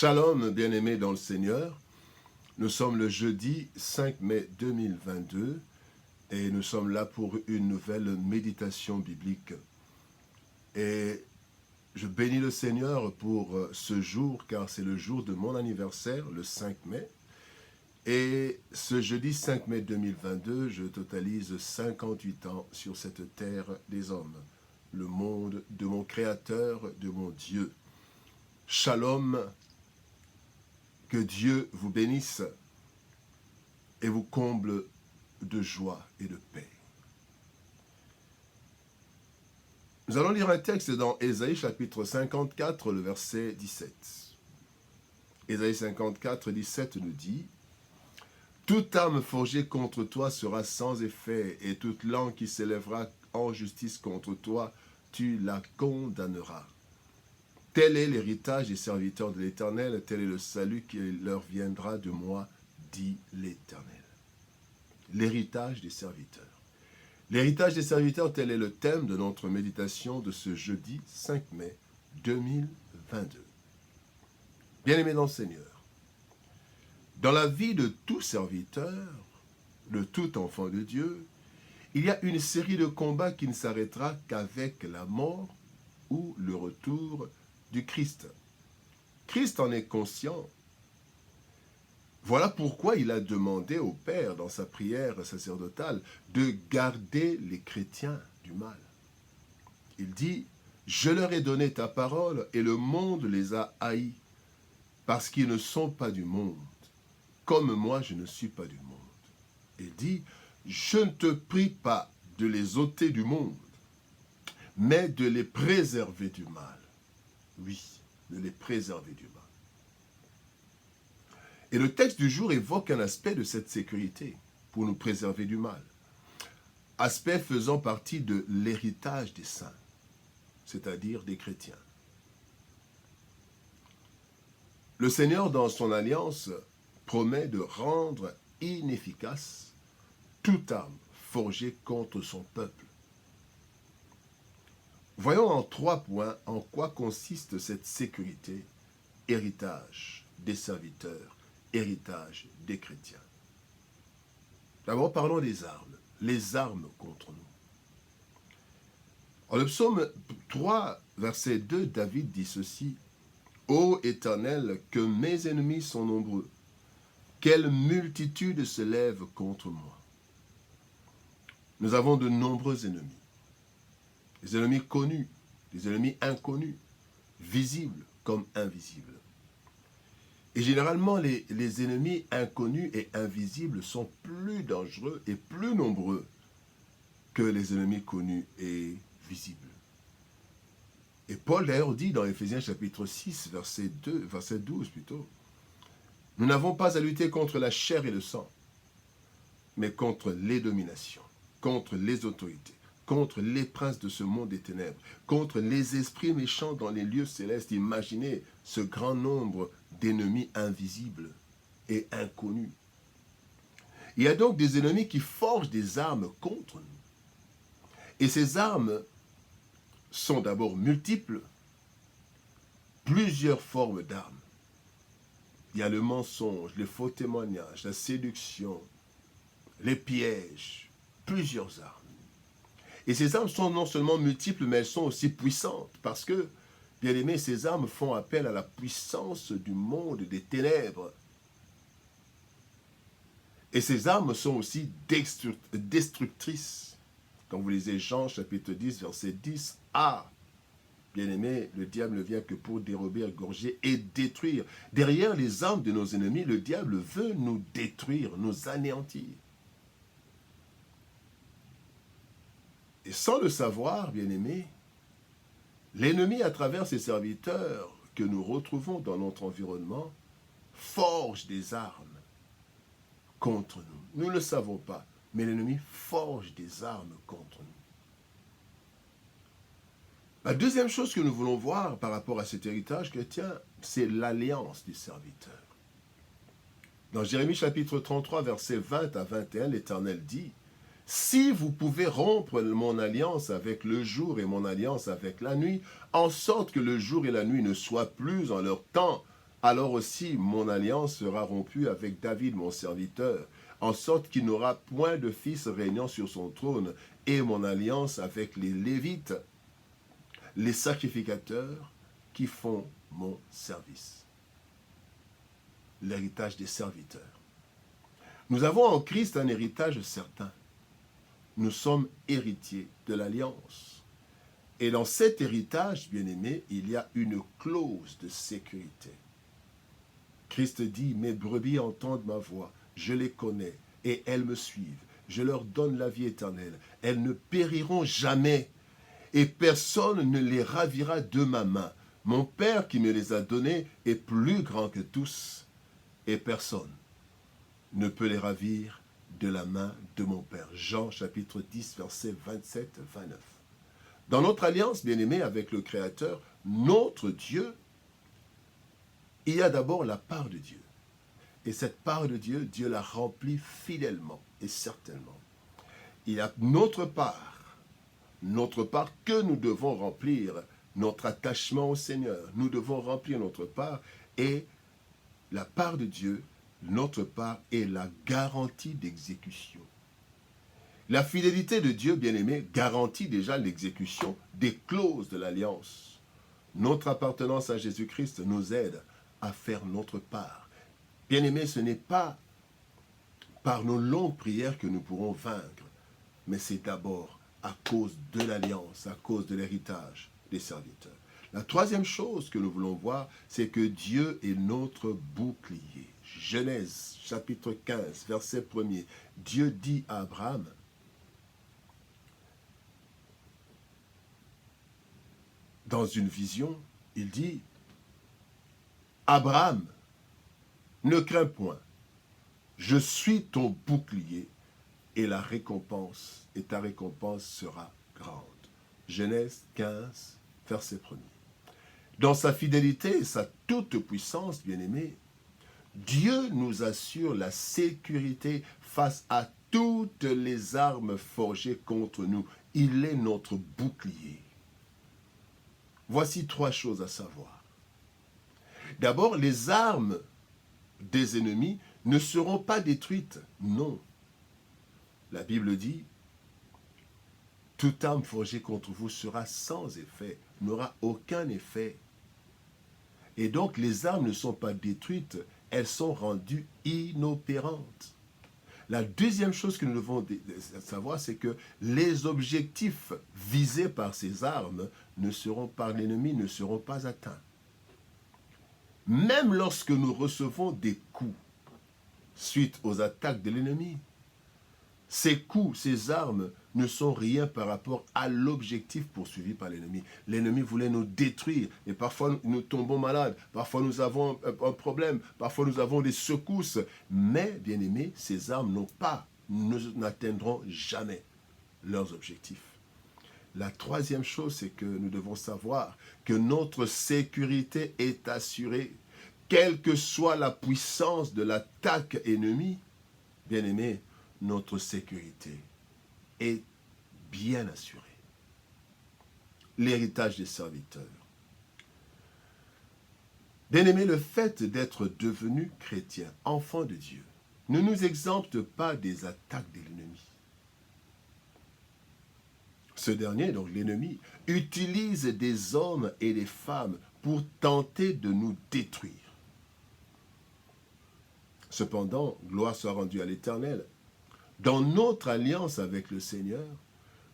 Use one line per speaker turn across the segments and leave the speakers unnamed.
Shalom, bien-aimés dans le Seigneur. Nous sommes le jeudi 5 mai 2022 et nous sommes là pour une nouvelle méditation biblique. Et je bénis le Seigneur pour ce jour, car c'est le jour de mon anniversaire, le 5 mai. Et ce jeudi 5 mai 2022, je totalise 58 ans sur cette terre des hommes, le monde de mon Créateur, de mon Dieu. Shalom, que Dieu vous bénisse et vous comble de joie et de paix. Nous allons lire un texte dans Ésaïe chapitre 54, le verset 17. Ésaïe 54, 17 nous dit « Toute arme forgée contre toi sera sans effet, et toute langue qui s'élèvera en justice contre toi, tu la condamneras. Tel est l'héritage des serviteurs de l'Éternel, tel est le salut qui leur viendra de moi, dit l'Éternel. » L'héritage des serviteurs. L'héritage des serviteurs, tel est le thème de notre méditation de ce jeudi 5 mai 2022. Bien-aimés dans le Seigneur, dans la vie de tout serviteur, de tout enfant de Dieu, il y a une série de combats qui ne s'arrêtera qu'avec la mort ou le retour du Christ. Christ en est conscient. Voilà pourquoi il a demandé au Père, dans sa prière sacerdotale, de garder les chrétiens du mal. Il dit « Je leur ai donné ta parole, et le monde les a haïs, parce qu'ils ne sont pas du monde, comme moi je ne suis pas du monde. » Il dit « Je ne te prie pas de les ôter du monde, mais de les préserver du mal. » Oui, de les préserver du mal. Et le texte du jour évoque un aspect de cette sécurité pour nous préserver du mal. Aspect faisant partie de l'héritage des saints, c'est-à-dire des chrétiens. Le Seigneur, dans son alliance, promet de rendre inefficace toute arme forgée contre son peuple. Voyons en 3 points en quoi consiste cette sécurité, héritage des serviteurs, héritage des chrétiens. D'abord, parlons des armes, les armes contre nous. En le psaume 3, verset 2, David dit ceci, « Ô Éternel, que mes ennemis sont nombreux, quelle multitude se lève contre moi. » Nous avons de nombreux ennemis. Des ennemis connus, des ennemis inconnus, visibles comme invisibles. Et généralement, les ennemis inconnus et invisibles sont plus dangereux et plus nombreux que les ennemis connus et visibles. Et Paul d'ailleurs dit dans Éphésiens chapitre 6, verset 12 plutôt, « Nous n'avons pas à lutter contre la chair et le sang, mais contre les dominations, contre les autorités, contre les princes de ce monde des ténèbres, contre les esprits méchants dans les lieux célestes. » Imaginez ce grand nombre d'ennemis invisibles et inconnus. Il y a donc des ennemis qui forgent des armes contre nous. Et ces armes sont d'abord multiples, plusieurs formes d'armes. Il y a le mensonge, les faux témoignages, la séduction, les pièges, plusieurs armes. Et ces armes sont non seulement multiples, mais elles sont aussi puissantes, parce que, bien aimés, ces armes font appel à la puissance du monde des ténèbres. Et ces armes sont aussi destructrices. Quand vous lisez Jean chapitre 10, verset 10, « Ah, bien aimé, le diable ne vient que pour dérober, égorger et détruire. » Derrière les armes de nos ennemis, le diable veut nous détruire, nous anéantir. Et sans le savoir, bien-aimés, l'ennemi, à travers ses serviteurs que nous retrouvons dans notre environnement, forge des armes contre nous. Nous ne le savons pas, mais l'ennemi forge des armes contre nous. La deuxième chose que nous voulons voir par rapport à cet héritage chrétien, c'est l'alliance du serviteur. Dans Jérémie chapitre 33, versets 20 à 21, l'Éternel dit, « Si vous pouvez rompre mon alliance avec le jour et mon alliance avec la nuit, en sorte que le jour et la nuit ne soient plus en leur temps, alors aussi mon alliance sera rompue avec David, mon serviteur, en sorte qu'il n'aura point de fils régnant sur son trône, et mon alliance avec les Lévites, les sacrificateurs qui font mon service. L'héritage des serviteurs. Nous avons en Christ un héritage certain. Nous sommes héritiers de l'alliance. Et dans cet héritage, bien-aimé, il y a une clause de sécurité. Christ dit, mes brebis entendent ma voix, je les connais, et elles me suivent. Je leur donne la vie éternelle. Elles ne périront jamais, et personne ne les ravira de ma main. Mon Père qui me les a donnés est plus grand que tous, et personne ne peut les ravir de la main de mon Père. Jean chapitre 10, versets 27-29. Dans notre alliance, bien-aimée, avec le Créateur, notre Dieu, il y a d'abord la part de Dieu. Et cette part de Dieu, Dieu la remplit fidèlement et certainement. Il y a notre part que nous devons remplir, notre attachement au Seigneur. Nous devons remplir notre part et la part de Dieu, notre part est la garantie d'exécution. La fidélité de Dieu, bien-aimé, garantit déjà l'exécution des clauses de l'alliance. Notre appartenance à Jésus-Christ nous aide à faire notre part. Bien-aimé, ce n'est pas par nos longues prières que nous pourrons vaincre, mais c'est d'abord à cause de l'alliance, à cause de l'héritage des serviteurs. La troisième chose que nous voulons voir, c'est que Dieu est notre bouclier. Genèse, chapitre 15, verset 1er. Dieu dit à Abraham, dans une vision, il dit, Abraham, ne crains point, je suis ton bouclier et ta récompense sera grande. Genèse 15, verset 1er. Dans sa fidélité et sa toute-puissance, bien-aimés, Dieu nous assure la sécurité face à toutes les armes forgées contre nous. Il est notre bouclier. Voici trois choses à savoir. D'abord, les armes des ennemis ne seront pas détruites. Non. La Bible dit, toute arme forgée contre vous sera sans effet, n'aura aucun effet. Et donc, les armes ne sont pas détruites, elles sont rendues inopérantes. La deuxième chose que nous devons savoir, c'est que les objectifs visés par ces armes par l'ennemi ne seront pas atteints. Même lorsque nous recevons des coups suite aux attaques de l'ennemi, ces coups, ces armes ne sont rien par rapport à l'objectif poursuivi par l'ennemi. L'ennemi voulait nous détruire et parfois nous tombons malades, parfois nous avons un problème, parfois nous avons des secousses. Mais, bien aimés, ces armes n'atteindront jamais leurs objectifs. La troisième chose, c'est que nous devons savoir que notre sécurité est assurée. Quelle que soit la puissance de l'attaque ennemie, bien aimés, notre sécurité est bien assurée. L'héritage des serviteurs. Bien-aimé, le fait d'être devenu chrétien, enfant de Dieu, ne nous exempte pas des attaques de l'ennemi. Ce dernier, donc l'ennemi, utilise des hommes et des femmes pour tenter de nous détruire. Cependant, gloire soit rendue à l'Éternel. Dans notre alliance avec le Seigneur,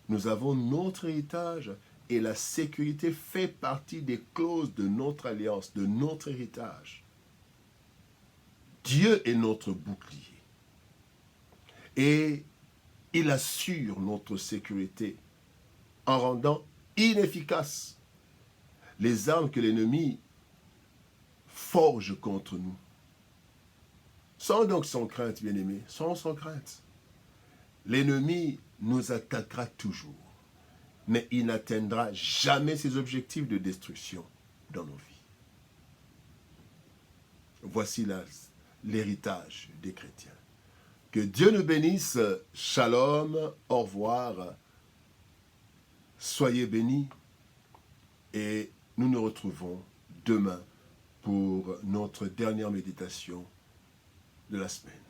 nous avons notre héritage et la sécurité fait partie des clauses de notre alliance, de notre héritage. Dieu est notre bouclier et il assure notre sécurité en rendant inefficaces les armes que l'ennemi forge contre nous. Sans donc sans crainte, bien-aimés, sans crainte. L'ennemi nous attaquera toujours, mais il n'atteindra jamais ses objectifs de destruction dans nos vies. Voici l'héritage des chrétiens. Que Dieu nous bénisse. Shalom, au revoir. Soyez bénis et nous nous retrouvons demain pour notre dernière méditation de la semaine.